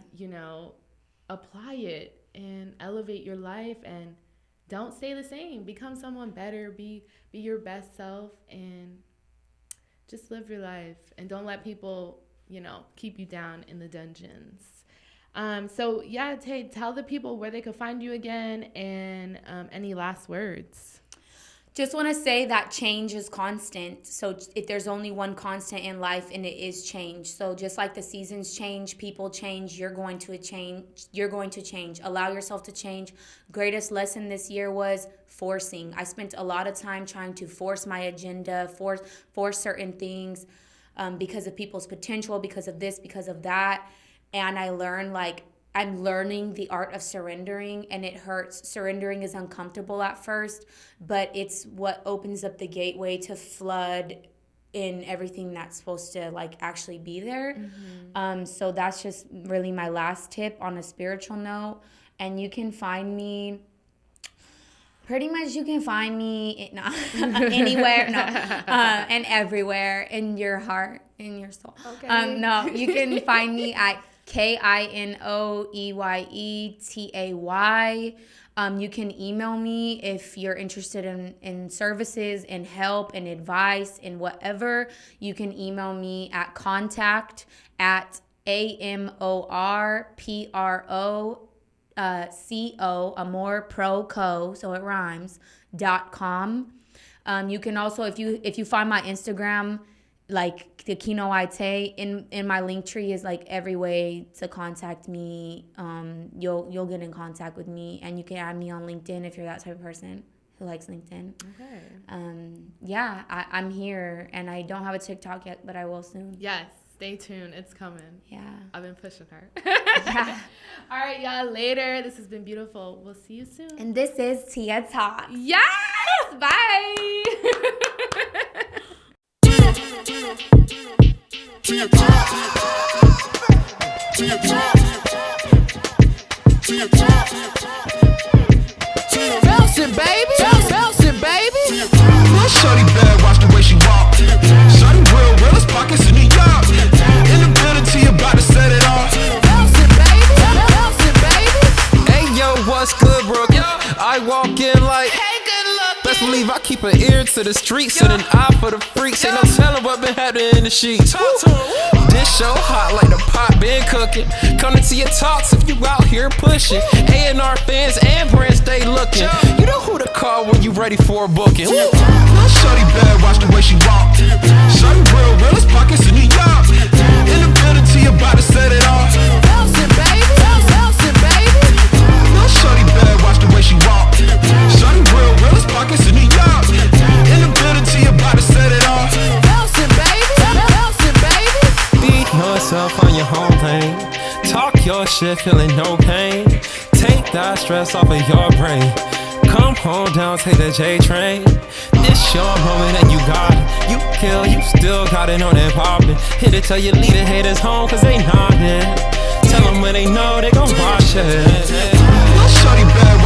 apply it and elevate your life, and don't stay the same. Become someone better. Be your best self, and just live your life. And don't let people, keep you down in the dungeons. Taye, tell the people where they could find you again, and any last words. Just want to say that change is constant. So if there's only one constant in life, and it is change. So just like the seasons change, people change, you're going to change. Allow yourself to change. Greatest lesson this year was forcing. I spent a lot of time trying to force my agenda, force certain things, because of people's potential, because of this, because of that. And I learned, like, I'm learning the art of surrendering, and it hurts. Surrendering is uncomfortable at first, but it's what opens up the gateway to flood in everything that's supposed to, like, actually be there. So that's just really my last tip on a spiritual note. And you can find me anywhere, and everywhere, in your heart, in your soul. Okay. You can find me at KINOEYETAY. You can email me if you're interested in services and help and advice and whatever. You can email me at contact@AMORPROCO, amorproco, so it rhymes, .com. You can also, if you find my Instagram, like the Kino Taye, in my link tree is like every way to contact me. You'll get in contact with me, and you can add me on LinkedIn if you're that type of person who likes LinkedIn. Okay. Yeah, I'm here, and I don't have a TikTok yet, but I will soon. Yes, stay tuned. It's coming. Yeah. I've been pushing her. Yeah. All right, y'all. Later. This has been beautiful. We'll see you soon. And this is Tia Talk. Yes. Bye. Bouncing, baby. Bouncing, baby. Little shorty bad, watch the way she walk. Shorty real, Hurles pockets in New York. In the building, Taye about to set it off. Bouncing, baby. Bouncing, baby. Hey, yo, what's good, Brooklyn? I walk in like, hey, good luck. Best believe I keep an ear to the streets and an eye for the freaks. Ain't no telling what been happening in the sheets. This show hot like the pot been cooking. Coming to your talks if you out here pushing. A&R fans and brands stay looking. You know who to call when you ready for a booking. Little shorty bad, watch the way she walk. Shorty real, Hurles pockets in New York. In the building, Taye about to set it off. Bouncing, baby. Bouncing, baby. Little shorty bad, watch the way she walk. Shorty real, Hurles pockets in New York. In the building, Taye about to set it off. Bouncing, baby. Bouncing, baby. Beat yourself on your home lane. Talk your shit, feeling no pain. Take that stress off of your brain. Come home down, take the J train. This your moment and you got it. You kill, you still got it on and poppin'. Hit it till you leave the haters home, cause they nodding. Tell them when they know they gon' watch it. Little shorty bad,